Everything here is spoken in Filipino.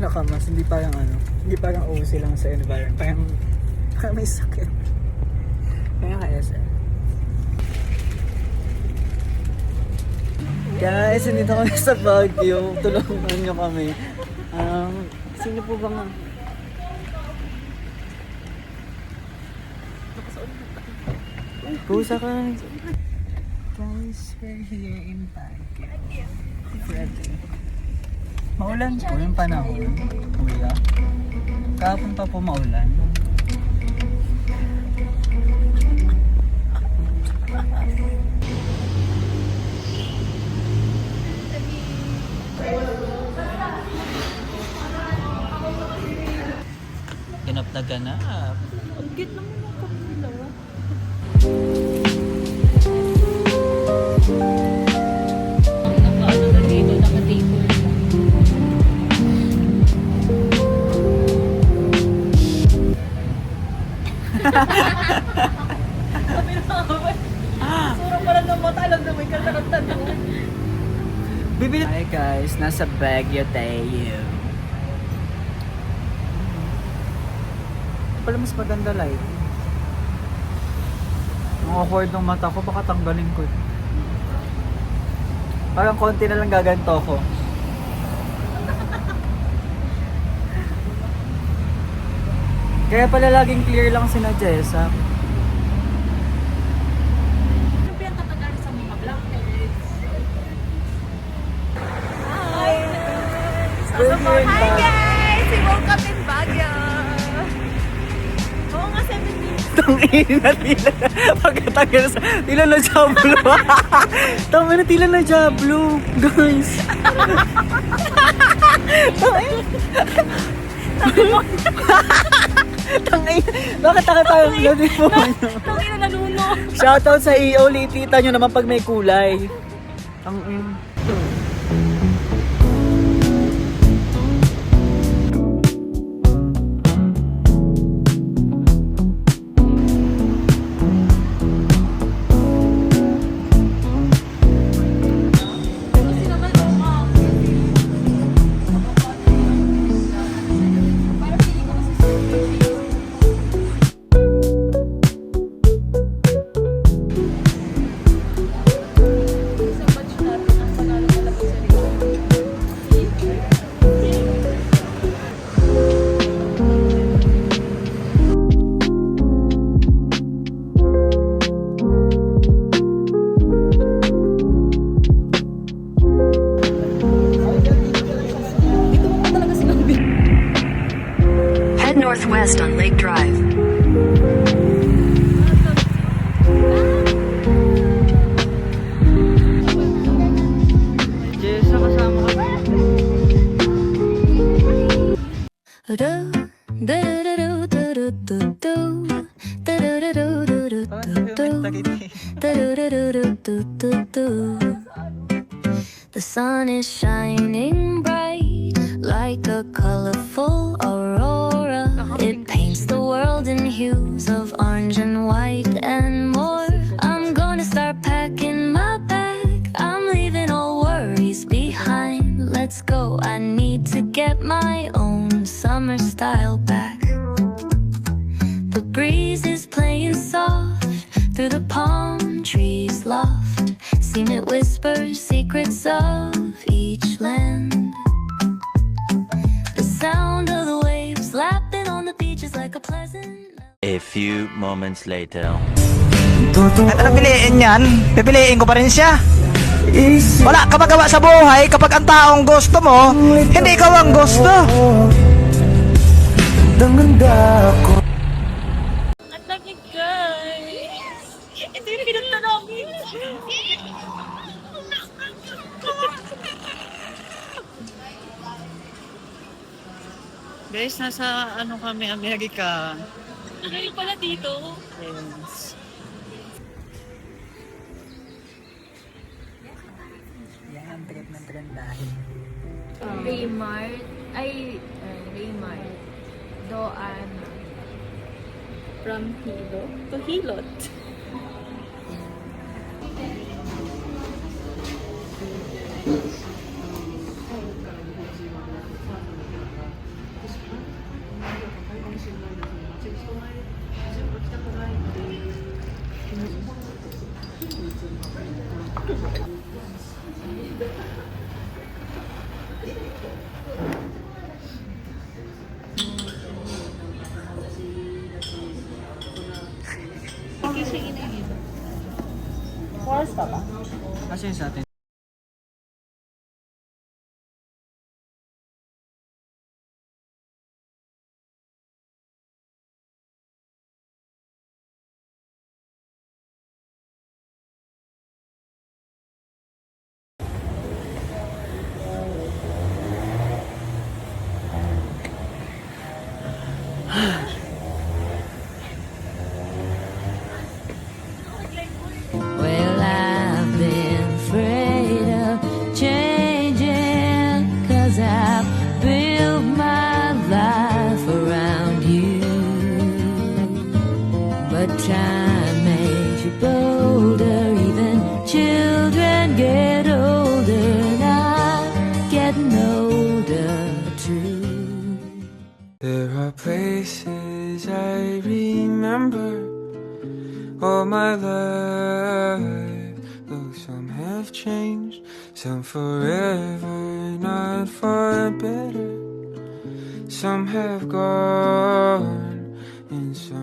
nakamas, hindi parang OC lang sa environment, parang may sakit. Kaya ka SM. Guys, nandito kami sa Baguio. Tulungan nyo kami. Sino po ba nga? Kusa ka. Guys, we're here in Baguio. Friday. Maulan po yung panahon, kuya. Kahapon pa po maulan. Ganap na ganap. Ang cute naman ng kapila. Naka-ano na dito, naka-table na. Sabi na ako, surang pala ng mata, alam na may kanta-kanta doon. Bibili. Hi guys, nasa Baguio tayo. Pala mas maganda light. Ang awkward ng mata ko, baka tanggalin ko. Parang konti na lang gaganto ko. Kaya pala laging clear lang si Jessa. Ano ba yung tatagal sa mga blackheads? Hi! Hi guys! We woke up in Baguio! Oo nga, 7 minutes. Tangina tila. Pagkatagal sa... Tila na jablo. Tangina tila na jablo. Guys. Tangina. Bakit taka tayong lodi po? Tangina na luno. Shoutout sa EO. Litita nyo naman pag may kulay. Tangina. Northwest on Lake Drive. Jessa, kasama ka. The sun is shining bright like a colorful aurora. It paints the world in hues of orange and white and more. I'm gonna start packing my bag. I'm leaving all worries behind. Let's go. I need to get my own summer style back. The breeze is playing soft through the palm trees loft. Seen it whisper secrets of each land. The sound of the waves lapping on the beach is like a pleasant. A few moments later. Ito na piliin yan, pipiliin ko pa rin siya. Wala ka magawa sa buhay kapag ang taong gusto mo, hindi ikaw ang gusto. Ang laki guys! Ito yung pinunta namin! Guys, nasa kami, Amerika. Ano yung pala dito? Yes. Yan, trip ng trendahin. Raymart. Raymart. Doan. From Hilo to Hilot. Kasi yun sa atin. Well, I've been afraid of changing, 'cause I've built my life around you. But time makes you bolder, even children get older, and I'm getting older too. There are places I remember all my life, though some have changed, some forever, not for better. Some have gone, and some